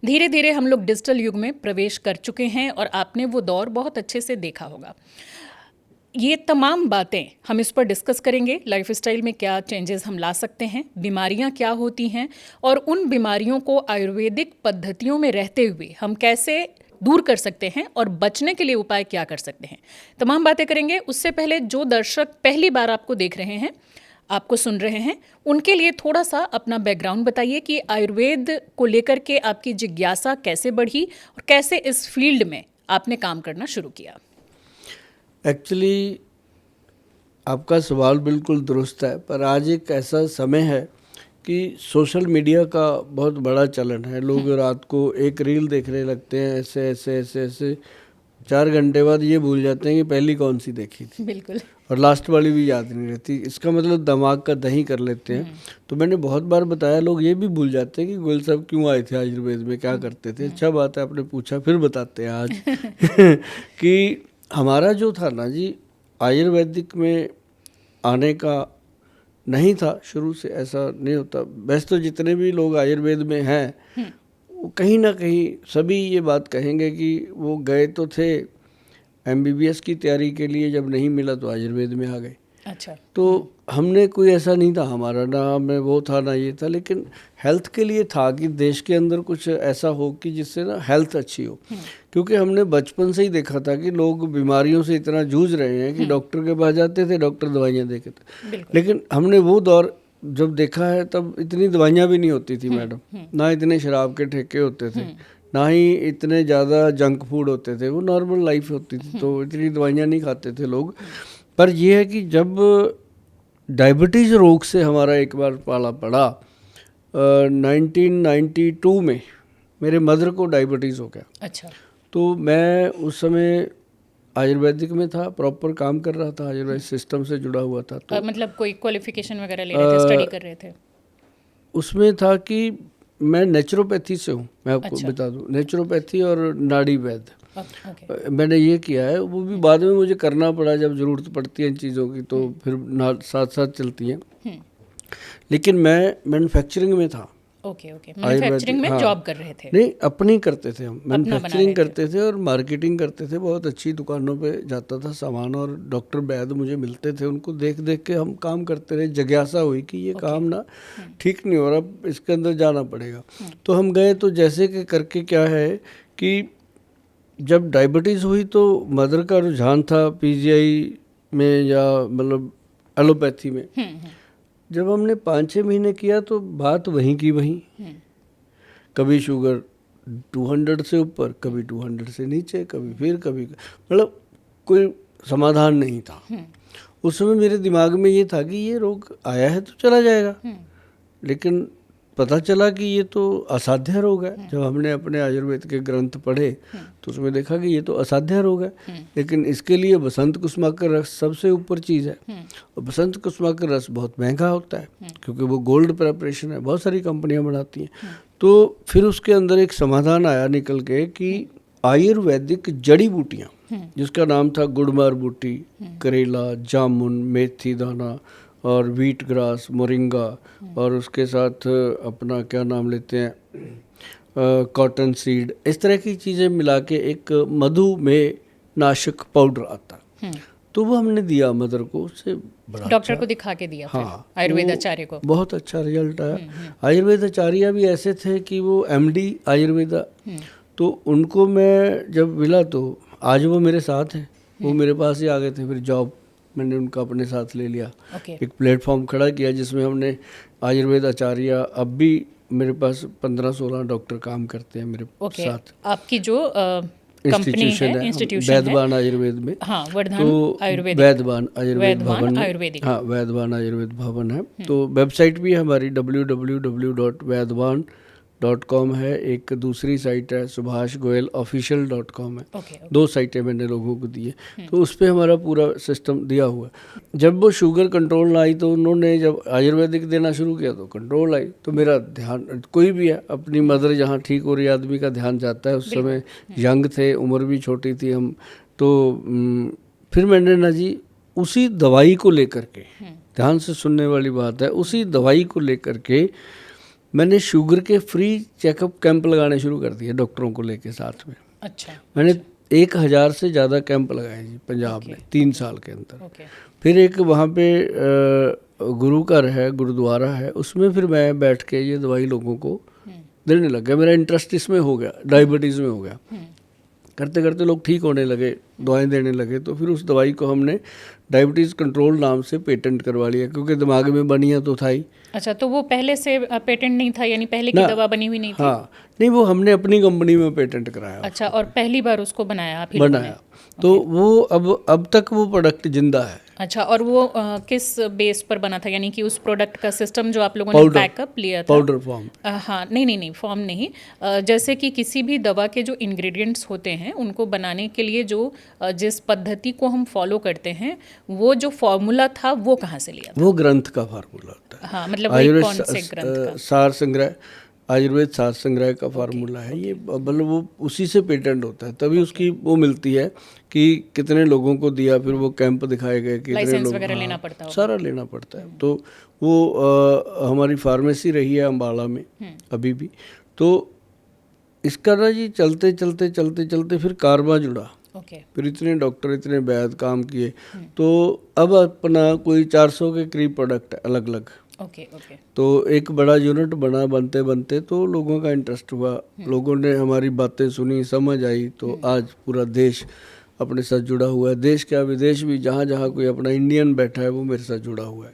धीरे धीरे हम लोग डिजिटल युग में प्रवेश कर चुके हैं और आपने वो दौर बहुत अच्छे से देखा होगा। ये तमाम बातें हम इस पर डिस्कस करेंगे, लाइफस्टाइल में क्या चेंजेस हम ला सकते हैं, बीमारियां क्या होती हैं और उन बीमारियों को आयुर्वेदिक पद्धतियों में रहते हुए हम कैसे दूर कर सकते हैं और बचने के लिए उपाय क्या कर सकते हैं। तमाम बातें करेंगे। उससे पहले जो दर्शक पहली बार आपको देख रहे हैं, आपको सुन रहे हैं, उनके लिए थोड़ा सा अपना बैकग्राउंड बताइए कि आयुर्वेद को लेकर के आपकी जिज्ञासा कैसे बढ़ी और कैसे इस फील्ड में आपने काम करना शुरू किया। एक्चुअली आपका सवाल बिल्कुल दुरुस्त है, पर आज एक ऐसा समय है कि सोशल मीडिया का बहुत बड़ा चलन है। लोग रात को एक रील देखने लगते हैं, ऐसे ऐसे ऐसे ऐसे 4 घंटे बाद ये भूल जाते हैं कि पहली कौन सी देखी थी, बिल्कुल, और लास्ट वाली भी याद नहीं रहती। इसका मतलब दिमाग का दही कर लेते हैं। तो मैंने बहुत बार बताया, लोग ये भी भूल जाते हैं कि गोयल साहब क्यों आए थे आयुर्वेद में, क्या करते थे। अच्छा बात है आपने पूछा, फिर बताते हैं आज कि हमारा जो था ना जी, आयुर्वेदिक में आने का नहीं था शुरू से, ऐसा नहीं होता। वैसे तो जितने भी लोग आयुर्वेद में हैं वो कहीं ना कहीं सभी ये बात कहेंगे कि वो गए तो थे MBBS की तैयारी के लिए, जब नहीं मिला तो आयुर्वेद में आ गए। अच्छा। तो हमने कोई ऐसा नहीं था, हमारा ना हमें वो था ना ये था, लेकिन हेल्थ के लिए था कि देश के अंदर कुछ ऐसा हो कि जिससे ना हेल्थ अच्छी हो। क्योंकि हमने बचपन से ही देखा था कि लोग बीमारियों से इतना जूझ रहे हैं कि डॉक्टर के पास जाते थे, डॉक्टर दवाइयाँ देते थे। लेकिन हमने वो दौर जब देखा है तब इतनी दवाइयाँ भी नहीं होती थी मैडम, ना इतने शराब के ठेके होते थे, ना ही इतने ज़्यादा जंक फूड होते थे। वो नॉर्मल लाइफ होती थी, तो इतनी दवाइयाँ नहीं खाते थे लोग। पर यह है कि जब डायबिटीज़ रोग से हमारा एक बार पाला पड़ा 1992 में, मेरे मदर को डायबिटीज़ हो गया। अच्छा। तो मैं उस समय आयुर्वेदिक में था, प्रॉपर काम कर रहा था, आयुर्वेद सिस्टम से जुड़ा हुआ था। तो मतलब कोई क्वालिफिकेशन वगैरह ले रहे थे, स्टडी कर रहे थे? उसमें था कि मैं नेचुरोपैथी से हूँ, मैं आपको अच्छा। बता दूँ, नेचुरोपैथी और नाड़ी वैद्य ओके। मैंने ये किया है। वो भी बाद में मुझे करना पड़ा, जब ज़रूरत पड़ती है इन चीज़ों की तो फिर साथ साथ चलती हैं। लेकिन मैं मैन्युफैक्चरिंग में था। ओके ओके, मैन्युफैक्चरिंग में जॉब कर रहे थे? नहीं, अपनी करते थे हम, अपना बना मैन्युफैक्चरिंग रहे करते थे और मार्केटिंग करते थे। बहुत अच्छी दुकानों पे जाता था सामान, और डॉक्टर वैद्य मुझे मिलते थे, उनको देख देख के हम काम करते रहे। जिज्ञासा हुई कि ये काम ना ठीक नहीं हो रहा, इसके अंदर जाना पड़ेगा। तो हम गए, तो जैसे कि करके क्या है कि जब डायबिटीज़ हुई तो मदर का रुझान था PGI में या मतलब एलोपैथी में। जब हमने 5-6 महीने किया तो बात वहीं की वहीं, कभी शुगर 200 से ऊपर, कभी 200 से नीचे, कभी मतलब कोई समाधान नहीं था। उस समय मेरे दिमाग में ये था कि ये रोग आया है तो चला जाएगा, लेकिन पता चला कि ये तो असाध्य रोग है। जब हमने अपने आयुर्वेद के ग्रंथ पढ़े तो उसमें देखा कि ये तो असाध्य रोग है, लेकिन इसके लिए बसंत कुसुमाकर रस सबसे ऊपर चीज़ है। और बसंत कुसुमाकर रस बहुत महंगा होता है, क्योंकि वो गोल्ड प्रेपरेशन है, बहुत सारी कंपनियां बनाती हैं। तो फिर उसके अंदर एक समाधान आया निकल के कि आयुर्वेदिक जड़ी बूटियाँ, जिसका नाम था गुड़मार बूटी, करेला, जामुन, मेथी दाना और व्हीट ग्रास, मोरिंगा, और उसके साथ अपना क्या नाम लेते हैं कॉटन सीड, इस तरह की चीज़ें मिला के एक मधुमेह नाशक पाउडर आता। तो वो हमने दिया मदर को, उससे बड़ा डॉक्टर को दिखा के दिया? हाँ, आयुर्वेद आचार्य को बहुत अच्छा रिजल्ट आया। आयुर्वेद आचार्य भी ऐसे थे कि वो MD आयुर्वेदा, तो उनको मैं जब मिला तो आज वो मेरे साथ हैं, वो मेरे पास ही आ गए थे। फिर जॉब मैंने उनका अपने साथ ले लिया। एक प्लेटफॉर्म खड़ा किया जिसमें हमने आयुर्वेद आचार्य, अब भी मेरे पास 15-16 डॉक्टर काम करते हैं मेरे साथ। आपकी जो कंपनी है, इंस्टीट्यूशन है वैद्यवान आयुर्वेद में, हाँ, वर्धमान तो आयुर्वेदिक, वैद्यवान आयुर्वेद भवन आयुर्वेदिक, हाँ, वैद्यवान आयुर्वेद भवन है। तो वेबसाइट भी है हमारी www.vaidwan.com है। एक दूसरी साइट है subhashgoyalofficial.com है। दो साइटें मैंने लोगों को दी है, तो उस पर हमारा पूरा सिस्टम दिया हुआ है। जब वो शुगर कंट्रोल आई तो उन्होंने जब आयुर्वेदिक देना शुरू किया तो कंट्रोल आई। तो मेरा ध्यान, कोई भी है, अपनी मदर जहाँ ठीक हो रही आदमी का ध्यान जाता है। उस समय यंग थे, उम्र भी छोटी थी हम, तो फिर मैंने ना जी उसी दवाई को लेकर के, ध्यान से सुनने वाली बात है, उसी दवाई को लेकर के मैंने शुगर के फ्री चेकअप कैंप लगाने शुरू कर दिए डॉक्टरों को लेके साथ में। अच्छा। मैंने 1000 से ज़्यादा कैंप लगाए जी पंजाब में 3 साल के अंदर। ओके। फिर एक वहाँ पे गुरु घर है, गुरुद्वारा है, उसमें फिर मैं बैठ के ये दवाई लोगों को देने लग गया। मेरा इंटरेस्ट इसमें हो गया, डायबिटीज़ में हो गया। करते करते लोग ठीक होने लगे, दवाएं देने लगे, तो फिर उस दवाई को हमने डायबिटीज़ कंट्रोल नाम से पेटेंट करवा लिया, क्योंकि दिमाग में बनिया तो था ही। अच्छा, तो वो पहले से पेटेंट नहीं था, यानी पहले की दवा बनी हुई नहीं थी? हाँ, नहीं, वो हमने अपनी कंपनी में पेटेंट कराया। अच्छा, और पहली बार उसको बनाया आप ही लोगों ने? बनाया, तो वो अब तक वो प्रोडक्ट जिंदा है। अच्छा, और वो किस बेस पर बना था, यानी कि उस प्रोडक्ट का सिस्टम जो आप लोगों ने बैकअप लिया था? Powder form. हाँ, नहीं, फॉर्म नहीं। जैसे कि किसी भी दवा के जो इंग्रेडिएंट्स होते हैं उनको बनाने के लिए जो जिस पद्धति को हम फॉलो करते हैं, वो जो फॉर्मूला था वो कहाँ से लिया था? वो ग्रंथ का फार्मूला होता है। हाँ, मतलब वही कौन से ग्रंथ का? सार संग्रह, आयुर्वेद सार संग्रह का फार्मूला है ये। मतलब वो उसी से पेटेंट होता है, तभी उसकी वो मिलती है कि कितने लोगों को दिया, फिर वो कैंप दिखाए गए, कितने लोग, वगैरह लेना पड़ता है, सारा लेना पड़ता है। तो वो हमारी फार्मेसी रही है अम्बाला में अभी भी। तो इसका ना जी चलते चलते चलते चलते फिर कारवा जुड़ा। फिर इतने डॉक्टर, इतने वैद्य काम किए, तो अब अपना कोई 400 के करीब प्रोडक्ट है अलग अलग। ओके। तो एक बड़ा यूनिट बना, बनते बनते तो लोगों का इंटरेस्ट हुआ, लोगों ने हमारी बातें सुनी, समझ आई, तो आज पूरा देश अपने साथ जुड़ा हुआ है। देश क्या, विदेश भी, जहाँ जहाँ कोई अपना इंडियन बैठा है वो मेरे साथ जुड़ा हुआ है।